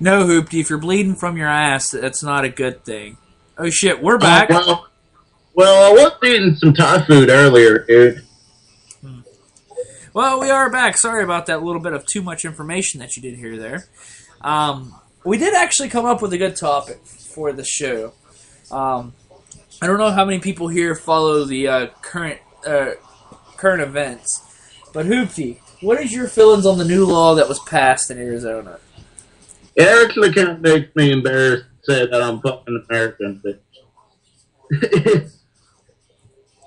No, Hoopty, if you're bleeding from your ass, that's not a good thing. Oh shit, we're back. Well, I was eating some Thai food earlier, dude. Well, we are back. Sorry about that little bit of too much information that you did hear there. We did actually come up with a good topic for the show. I don't know how many people here follow the current events, but Hoopty, what is your feelings on the new law that was passed in Arizona? It actually kind of makes me embarrassed to say that I'm fucking American.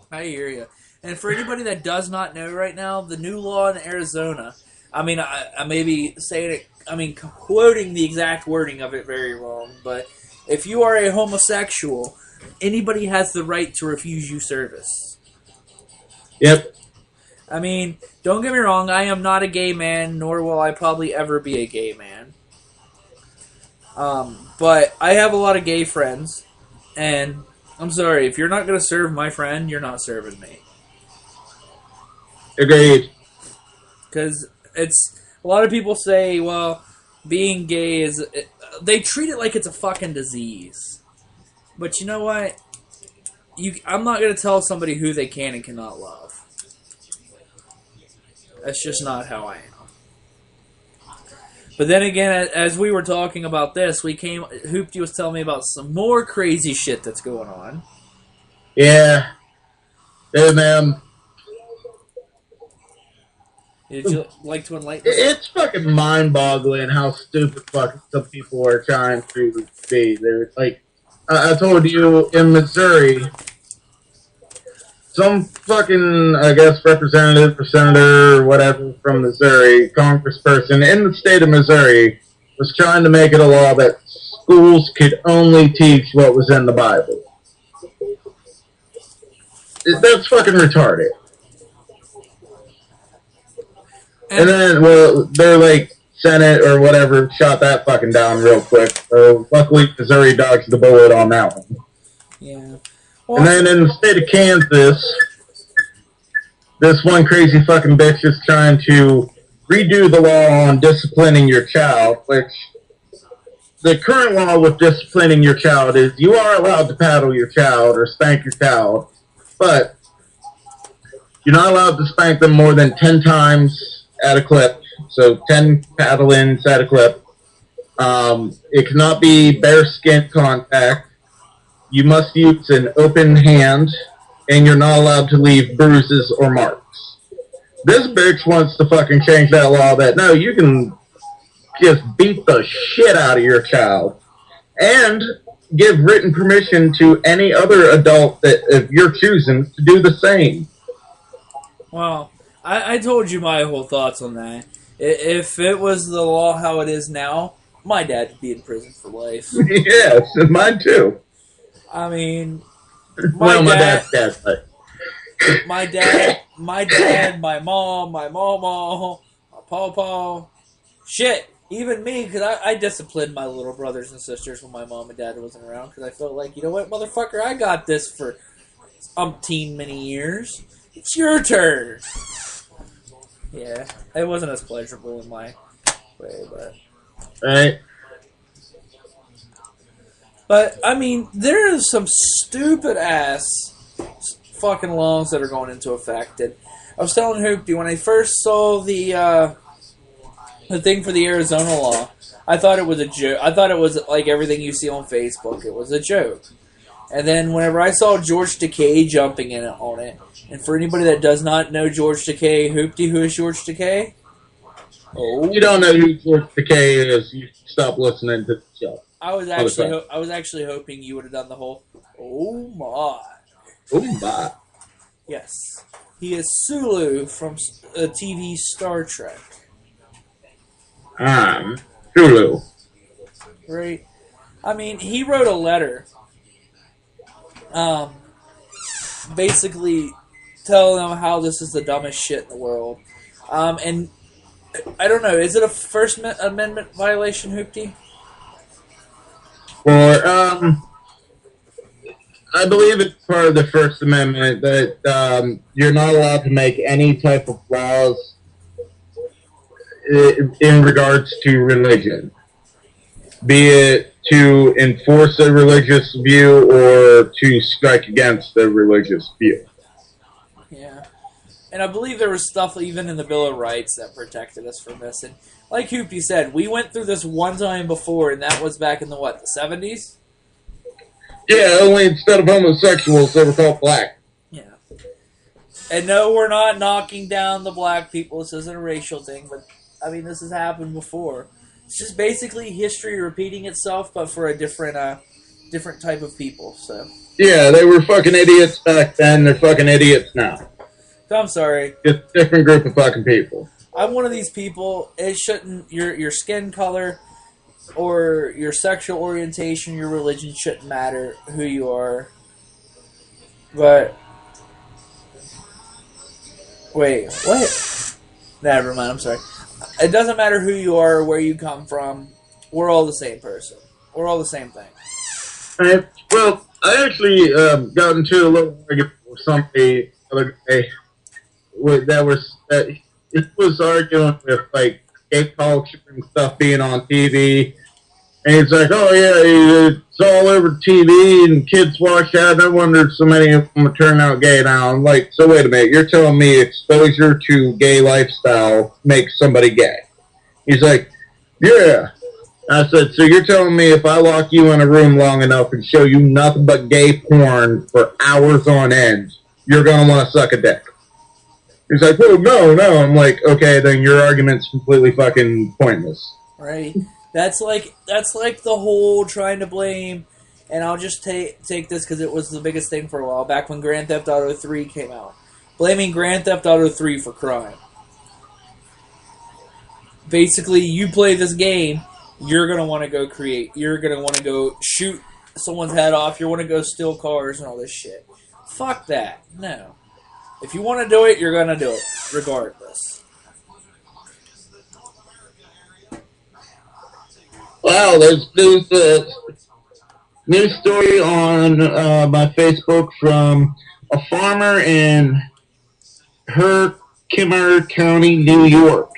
I hear you. And for anybody that does not know right now, the new law in Arizona, I mean, I may be saying it, quoting the exact wording of it very wrong, but if you are a homosexual, anybody has the right to refuse you service. Yep. I mean, don't get me wrong, I am not a gay man, nor will I probably ever be a gay man. But I have a lot of gay friends, and I'm sorry, if you're not going to serve my friend, you're not serving me. Agreed. Because it's, a lot of people say, well, being gay is, they treat it like it's a fucking disease. But you know what? I'm not going to tell somebody who they can and cannot love. That's just not how I am. But then again, as we were talking about this, Hoopty was telling me about some more crazy shit that's going on. Yeah. Hey, man. Would you like to enlighten us? It's fucking mind-boggling how stupid fucking some people are trying to be. They're like, I told you, in Missouri, some fucking, I guess, representative or senator or whatever from Missouri, congressperson in the state of Missouri, was trying to make it a law that schools could only teach what was in the Bible. That's fucking retarded. And then, well, they're like, Senate or whatever shot that fucking down real quick. So luckily, Missouri dodged the bullet on that one. Yeah. Well, and then in the state of Kansas, this one crazy fucking bitch is trying to redo the law on disciplining your child, which the current law with disciplining your child is you are allowed to paddle your child or spank your child, but you're not allowed to spank them more than 10 times at a clip. So 10 paddle-ins at a clip. It cannot be bare skin contact. You must use an open hand, and you're not allowed to leave bruises or marks. This bitch wants to fucking change that law that, no, you can just beat the shit out of your child. And give written permission to any other adult that, if you're choosing, to do the same. Well, I told you my whole thoughts on that. If it was the law how it is now, my dad would be in prison for life. Yes, mine too. I mean, my dad, my mom, my mama, my pawpaw, shit, even me, because I disciplined my little brothers and sisters when my mom and dad wasn't around, because I felt like, you know what, motherfucker, I got this for umpteen many years. It's your turn. Yeah, it wasn't as pleasurable in my way, but... Right. But, I mean, there is some stupid-ass fucking laws that are going into effect. And I was telling Hoopty, when I first saw the thing for the Arizona law, I thought it was a joke. I thought it was like everything you see on Facebook. It was a joke. And then whenever I saw George Takei jumping in on it, and for anybody that does not know George Takei, Hoopty, who is George Takei? Oh, you don't know who George Takei is, you stop listening to the show. I was actually hoping you would have done the whole, oh my. Oh my. Yes. He is Sulu from TV Star Trek. Sulu. Right. I mean, he wrote a letter, basically telling them how this is the dumbest shit in the world. And I don't know, is it a First Amendment violation, Hoopty? Or, I believe it's part of the First Amendment that you're not allowed to make any type of laws in regards to religion. be it to enforce a religious view or to strike against a religious view. Yeah. And I believe there was stuff even in the Bill of Rights that protected us from this. And like Hoopty said, we went through this one time before, and that was back in the, what, the 70s? Yeah, only instead of homosexuals, they were called black. Yeah. And no, we're not knocking down the black people. This isn't a racial thing, but, I mean, this has happened before. It's just basically history repeating itself, but for a different type of people, so. Yeah, they were fucking idiots back then, they're fucking idiots now. I'm sorry. Just a different group of fucking people. I'm one of these people. It shouldn't, your skin color or your sexual orientation, your religion shouldn't matter who you are. But wait, what? Never mind, I'm sorry. It doesn't matter who you are or where you come from. We're all the same person. We're all the same thing. Right. Well, I actually got into a little argument with somebody the other day that he was arguing with like gay culture and stuff being on TV, and he's like, "Oh yeah, it's all over TV and kids watch that. No wonder so many of them turn out gay now." I'm like, "So wait a minute, you're telling me exposure to gay lifestyle makes somebody gay?" He's like, "Yeah." I said, "So you're telling me if I lock you in a room long enough and show you nothing but gay porn for hours on end, you're gonna want to suck a dick?" He's like, "Well, no." I'm like, "Okay, then your argument's completely fucking pointless." Right. That's like the whole trying to blame, and I'll just take this because it was the biggest thing for a while back when Grand Theft Auto 3 came out. Blaming Grand Theft Auto 3 for crime. Basically, you play this game, you're going to want to go you're going to want to go shoot someone's head off, you want to go steal cars and all this shit. Fuck that. No. If you want to do it, you're going to do it, regardless. Wow, there's a news story on my Facebook from a farmer in Herkimer County, New York.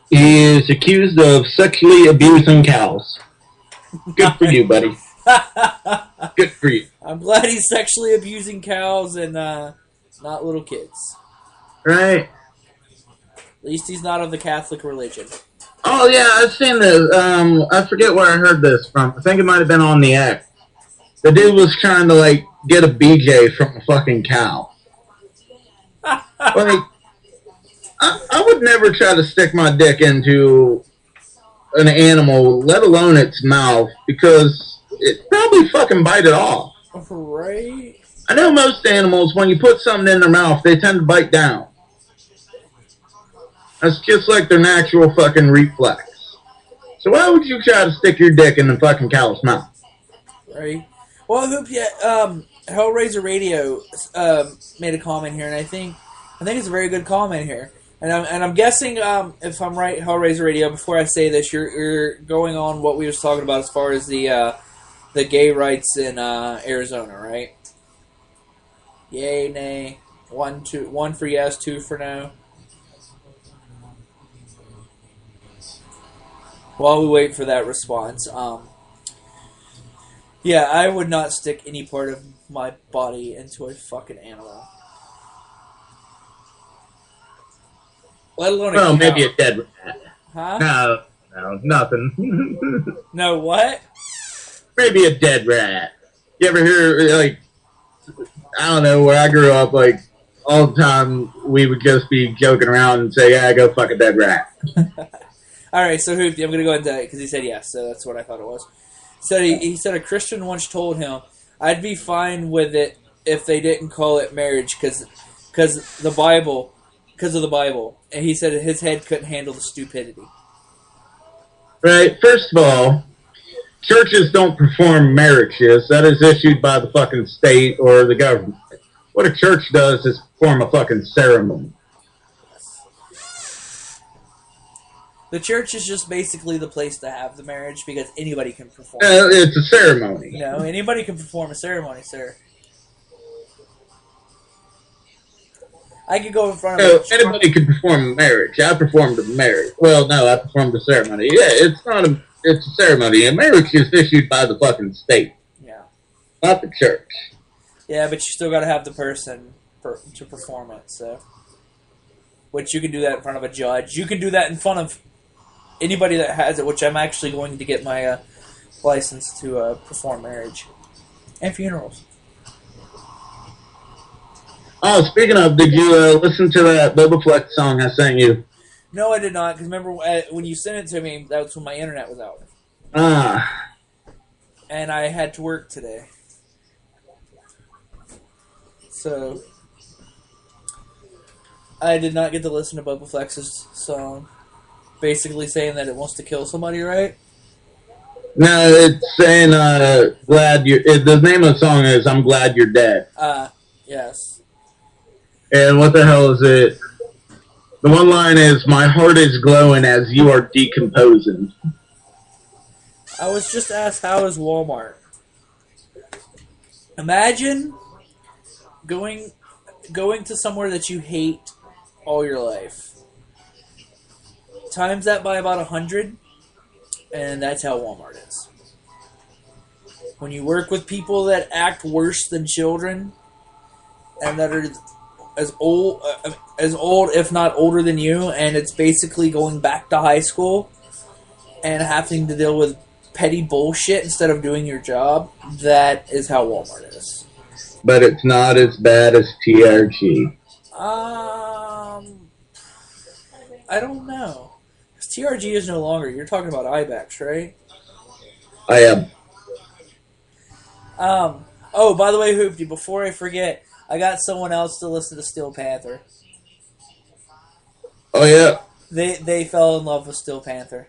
He is accused of sexually abusing cows. Good for you, buddy. Good for you. I'm glad he's sexually abusing cows and not little kids. Right. At least he's not of the Catholic religion. Oh, yeah, I've seen this. I forget where I heard this from. I think it might have been on the X. The dude was trying to, like, get a BJ from a fucking cow. Like, I would never try to stick my dick into an animal, let alone its mouth, because it probably fucking bite it off. Right. I know most animals, when you put something in their mouth, they tend to bite down. That's just like their natural fucking reflex. So why would you try to stick your dick in the fucking cow's mouth? Right. Well, Hellraiser Radio made a comment here, and I think it's a very good comment here. And I'm guessing, if I'm right, Hellraiser Radio, before I say this, you're going on what we was talking about as far as the gay rights in Arizona, right? Yay, nay, 1 for yes, 2 for no. While we wait for that response, yeah, I would not stick any part of my body into a fucking animal. Let alone a cow. Maybe a dead rat. Huh? No, nothing. No, what? Maybe a dead rat. You ever hear, like, I don't know, where I grew up, like, all the time we would just be joking around and say, "Yeah, go fuck a dead rat." All right, so Hoopty, I'm going to go ahead and tell you, because he said yes, so that's what I thought it was. He said a Christian once told him, "I'd be fine with it if they didn't call it marriage, because of the Bible." And he said his head couldn't handle the stupidity. Right, first of all, churches don't perform marriages. That is issued by the fucking state or the government. What a church does is perform a fucking ceremony. The church is just basically the place to have the marriage because anybody can perform. It's a ceremony. No, anybody can perform a ceremony, sir. I could go in front of anybody could perform a marriage. I performed a marriage. Well, no, I performed a ceremony. Yeah, it's not a It's a ceremony. A marriage is issued by the fucking state, Yeah. not the church. Yeah, but you still got to have the person to perform it. So, which you can do that in front of a judge. You can do that in front of anybody that has it. Which I'm actually going to get my license to perform marriage and funerals. Oh, speaking of, did you listen to that Boba Flex song I sent you? No, I did not. Because remember when you sent it to me, that was when my internet was out. Ah. And I had to work today. So, I did not get to listen to Boba Flex's song. Basically saying that it wants to kill somebody, right? No, it's saying, glad you're... the name of the song is I'm Glad You're Dead. Yes. And what the hell is it? The one line is, my heart is glowing as you are decomposing. I was just asked, how is Walmart? Imagine going to somewhere that you hate all your life. Times that by about 100, and that's how Walmart is. When you work with people that act worse than children, and that are as old, if not older than you, and it's basically going back to high school and having to deal with petty bullshit instead of doing your job, that is how Walmart is. But it's not as bad as TRG. I don't know. Because TRG is no longer. You're talking about IBEX, right? I am. Oh, by the way, Hoopty, before I forget, I got someone else to listen to Steel Panther. Oh, yeah? They fell in love with Steel Panther.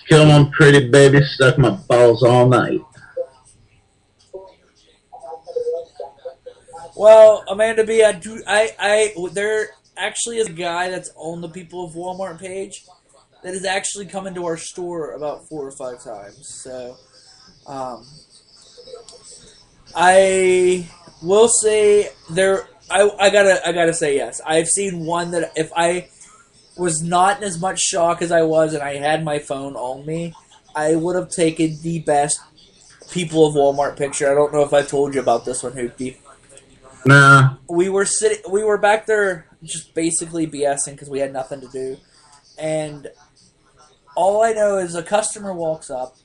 Come on, pretty baby, stuck my balls all night. Well, Amanda B, there actually is a guy that's on the People of Walmart page that has actually come into our store about 4 or 5 times. So, I will say I gotta say yes. I've seen one that if I was not in as much shock as I was and I had my phone on me, I would have taken the best People of Walmart picture. I don't know if I told you about this one, Hoopty. Nah. We were back there just basically BSing because we had nothing to do. And all I know is a customer walks up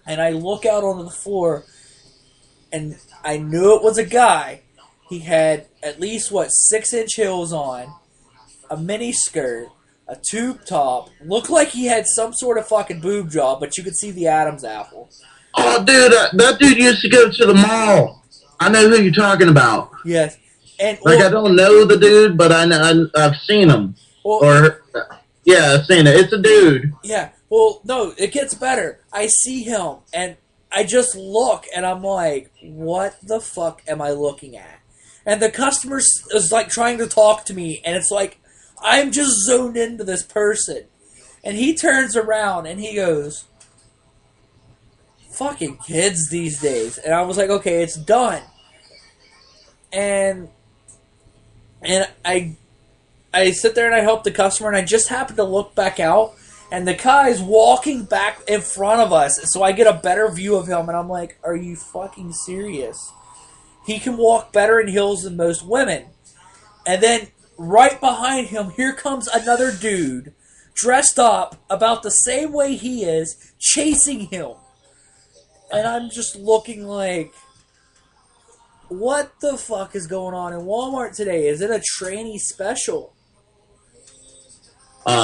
and I look out onto the floor and I knew it was a guy. He had at least, 6-inch heels on, a mini skirt, a tube top, looked like he had some sort of fucking boob job, but you could see the Adam's apple. Oh, dude, that dude used to go to the mall. I know who you're talking about. Yes. And I don't know the dude, but I've seen him. Yeah, I've seen it. It's a dude. Yeah. Well, no, it gets better. I see him, and I just look, and I'm like, what the fuck am I looking at? And the customer is like trying to talk to me, and it's like, I'm just zoned into this person. And he turns around, and he goes, fucking kids these days. And I was like, okay, it's done. And I sit there and I help the customer, and I just happen to look back out, and the guy's walking back in front of us, so I get a better view of him, and I'm like, are you fucking serious? He can walk better in heels than most women. And then right behind him, here comes another dude, dressed up about the same way he is, chasing him. And I'm just looking like, what the fuck is going on in Walmart today? Is it a tranny special?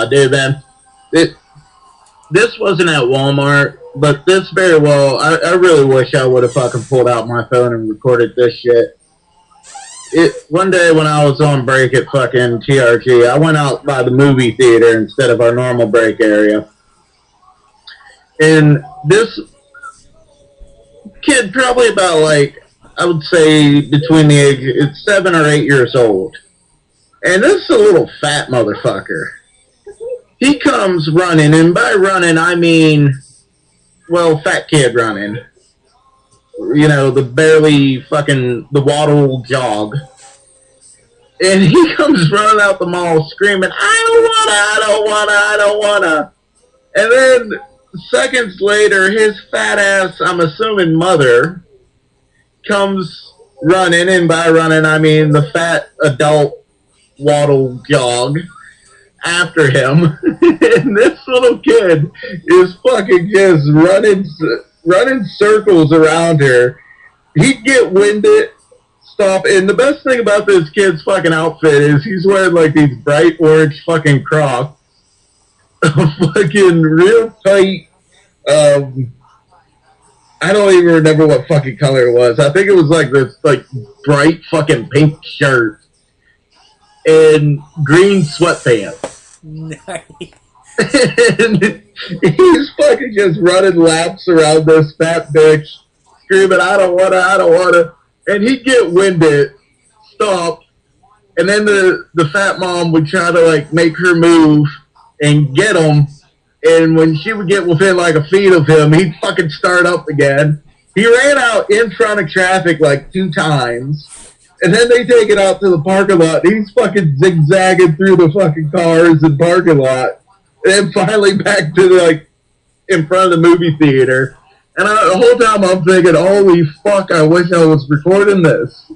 Dude, man. This wasn't at Walmart, but this very well, I really wish I would have fucking pulled out my phone and recorded this shit. One day when I was on break at fucking TRG, I went out by the movie theater instead of our normal break area. And this kid, probably about I would say between the age, it's 7 or 8 years old. And this is a little fat motherfucker. He comes running, and by running, I mean, fat kid running. You know, the waddle jog. And he comes running out the mall screaming, I don't wanna. And then seconds later, his fat ass, I'm assuming mother, comes running, and by running I mean the fat adult waddle jog after him. And this little kid is fucking just running circles around her. He'd get winded, stop, and the best thing about this kid's fucking outfit is he's wearing like these bright orange fucking Crocs, fucking real tight. I don't even remember what fucking color it was. I think it was like this like bright fucking pink shirt and green sweatpants. Nice. And he's fucking just running laps around this fat bitch, screaming, I don't wanna. And he'd get winded, stop, and then the fat mom would try to like make her move and get him. And when she would get within like a feet of him, he'd fucking start up again. He ran out in front of traffic like 2 times. And then they take it out to the parking lot. And he's fucking zigzagging through the fucking cars and parking lot. And then finally back to like in front of the movie theater. And the whole time I'm thinking, holy fuck, I wish I was recording this.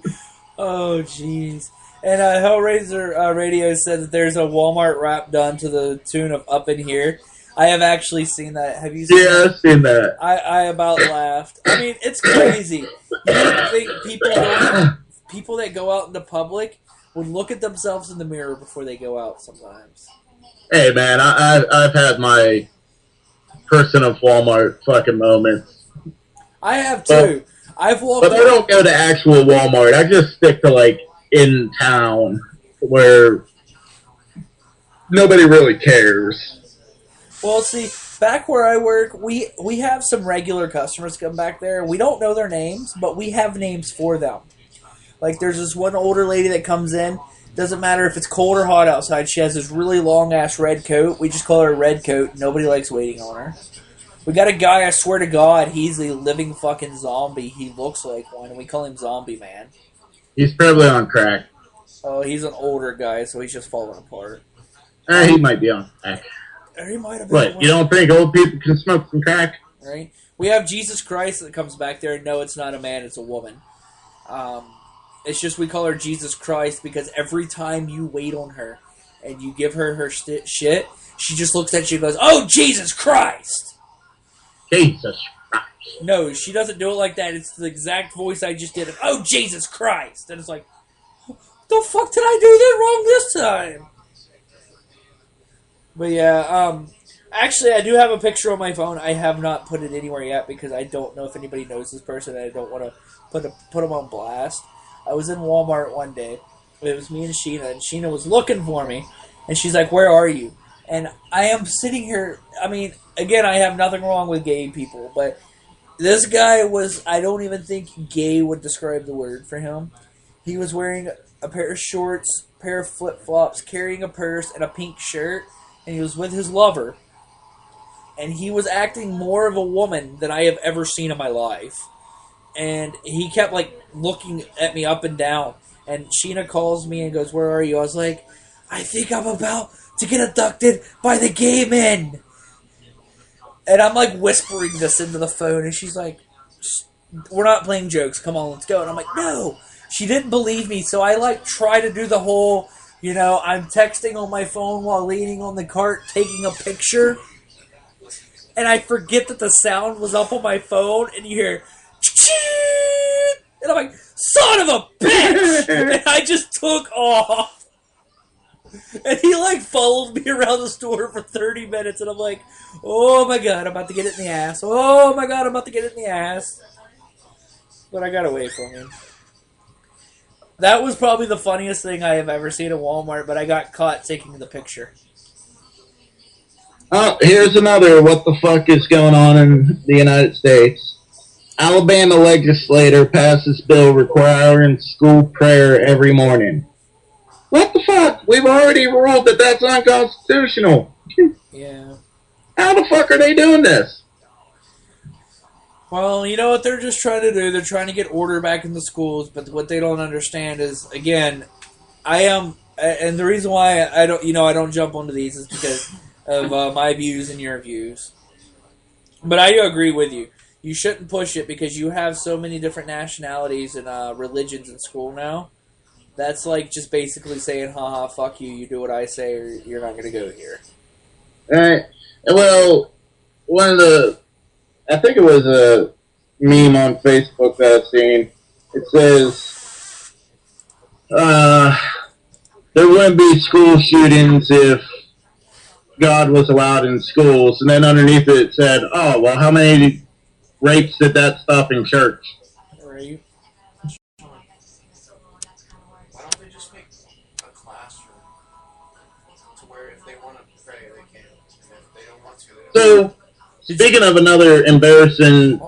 Oh, jeez. And Hellraiser Radio said that there's a Walmart rap done to the tune of Up in Here. I have actually seen that. Have you seen that? Yeah, I've seen that. I about laughed. I mean, it's crazy. You would think people that go out in the public would look at themselves in the mirror before they go out sometimes. Hey, man, I've had my person of Walmart fucking moments. I have too. I've walked. But I don't go to actual Walmart. I just stick to like in town where nobody really cares. Well, see, back where I work, we have some regular customers come back there, and we don't know their names, but we have names for them. Like, there's this one older lady that comes in. Doesn't matter if it's cold or hot outside. She has this really long-ass red coat. We just call her Red Coat. Nobody likes waiting on her. We got a guy, I swear to God, he's a living fucking zombie. He looks like one, and we call him Zombie Man. He's probably on crack. Oh, he's an older guy, so he's just falling apart. He might be on crack. Or he might have been. What, you don't think old people can smoke some crack? Right? We have Jesus Christ that comes back there. No, it's not a man, it's a woman. It's just we call her Jesus Christ because every time you wait on her and you give her shit, she just looks at you and goes, "Oh, Jesus Christ!" Jesus Christ. No, she doesn't do it like that. It's the exact voice I just did. Oh, Jesus Christ! And it's like, the fuck did I do that wrong this time? But yeah, actually, I do have a picture on my phone. I have not put it anywhere yet because I don't know if anybody knows this person and I don't want to put them on blast. I was in Walmart one day. It was me and Sheena was looking for me, and she's like, "Where are you?" And I am sitting here. I mean, again, I have nothing wrong with gay people, but this guy was, I don't even think gay would describe the word for him. He was wearing a pair of shorts, a pair of flip-flops, carrying a purse, and a pink shirt. And he was with his lover, and he was acting more of a woman than I have ever seen in my life. And he kept, like, looking at me up and down. And Sheena calls me and goes, "Where are you?" I was like, "I think I'm about to get abducted by the gay men." And I'm, like, whispering this into the phone, and she's like, "We're not playing jokes. Come on, let's go." And I'm like, "No." She didn't believe me, so I, like, try to do the whole... You know, I'm texting on my phone while leaning on the cart, taking a picture, and I forget that the sound was up on my phone, and you hear, and I'm like, "Son of a bitch!" And I just took off. And he, like, followed me around the store for 30 minutes, and I'm like, "Oh my God, I'm about to get it in the ass. Oh my God, I'm about to get it in the ass." But I got away from him. That was probably the funniest thing I have ever seen at Walmart, but I got caught taking the picture. Oh, here's another what the fuck is going on in the United States. Alabama legislator passes bill requiring school prayer every morning. What the fuck? We've already ruled that that's unconstitutional. Yeah. How the fuck are they doing this? Well, you know what they're just trying to do? They're trying to get order back in the schools, but what they don't understand is, again, and the reason why I don't jump onto these is because of my views and your views. But I do agree with you. You shouldn't push it because you have so many different nationalities and religions in school now. That's like just basically saying, haha, fuck you, you do what I say or you're not going to go here. Alright. Well, I think it was a meme on Facebook that I've seen. It says, there wouldn't be school shootings if God was allowed in schools. And then underneath it said, oh, well, how many rapes did that stop in church? Right. Why don't they just make a classroom to where if they want to pray, they can. And if they don't want to, they don't. So, speaking of another embarrassed to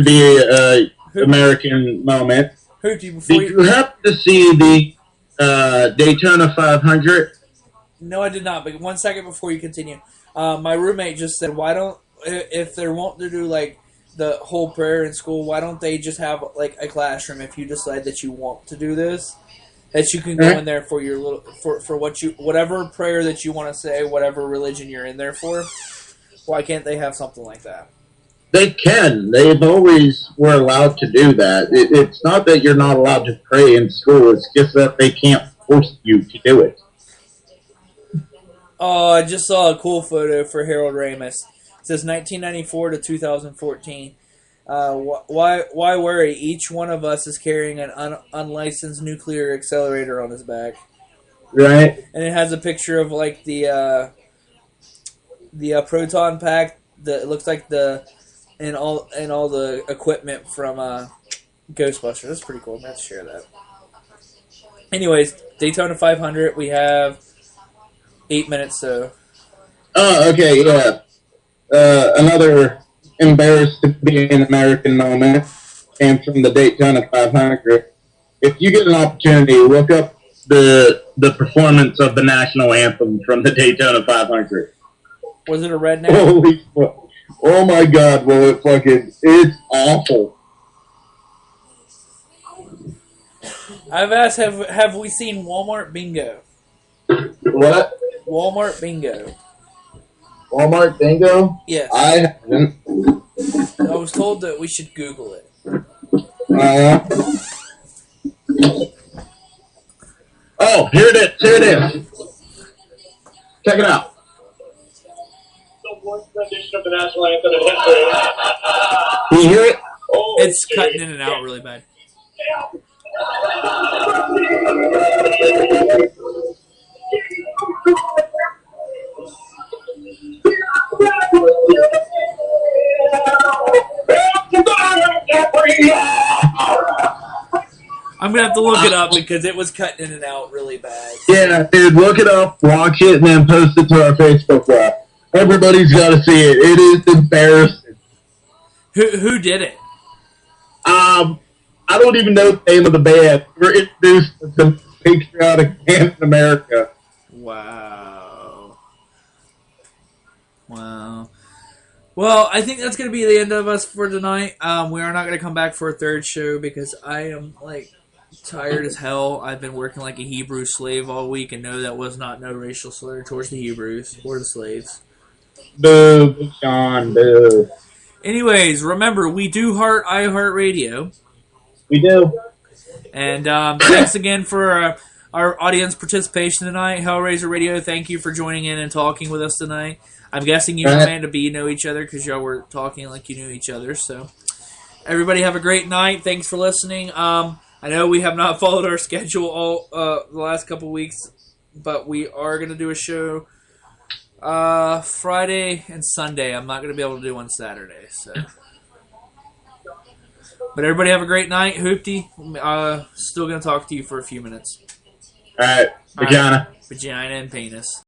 be American moment, did you happen to see the Daytona 500? No, I did not. But 1 second before you continue, my roommate just said, "Why don't if they're wanting to do like the whole prayer in school, why don't they just have like a classroom? If you decide that you want to do this, that you can go in there for your little for whatever prayer that you want to say, whatever religion you're in there for. Why can't they have something like that?" They can. They've always were allowed to do that. It's not that you're not allowed to pray in school. It's just that they can't force you to do it. Oh, I just saw a cool photo for Harold Ramis. It says 1994 to 2014. Why worry? Each one of us is carrying an unlicensed nuclear accelerator on his back. Right. And it has a picture of like the proton pack. It looks like and all the equipment from Ghostbusters. That's pretty cool. I'm going to share that. Anyways, Daytona 500. We have 8 minutes. So. Oh, okay, yeah. Another embarrassed to be an American moment came from the Daytona 500. If you get an opportunity, look up the performance of the national anthem from the Daytona 500. Was it a redneck? Holy fuck. Oh my god, well it's awful. I've asked, have we seen Walmart Bingo? What? Walmart Bingo. Walmart Bingo? Yes. I haven't. I was told that we should Google it. Oh, here it is. Check it out. Rendition of the national anthem in history. Can you hear it? It's cutting in and out really bad. I'm gonna have to look it up because it was cutting in and out really bad. Yeah, dude, look it up, watch it, and then post it to our Facebook wall. Everybody's got to see it. It is embarrassing. Who did it? I don't even know the name of the band. We're introduced to the patriotic band in America. Wow. Well, I think that's going to be the end of us for tonight. We are not going to come back for a third show because I am, tired as hell. I've been working like a Hebrew slave all week, and no, that was not no racial slur towards the Hebrews or the slaves. Boo, Sean, boo. Anyways, remember, we do heart iHeartRadio. We do. And thanks again for our audience participation tonight. Hellraiser Radio, thank you for joining in and talking with us tonight. I'm guessing you and Amanda B know each other because y'all were talking like you knew each other. So, everybody have a great night. Thanks for listening. I know we have not followed our schedule all the last couple weeks, but we are going to do a show Friday and Sunday. I'm not going to be able to do on Saturday. So, but everybody have a great night. Hoopty, still going to talk to you for a few minutes. All right, vagina. Vagina and penis.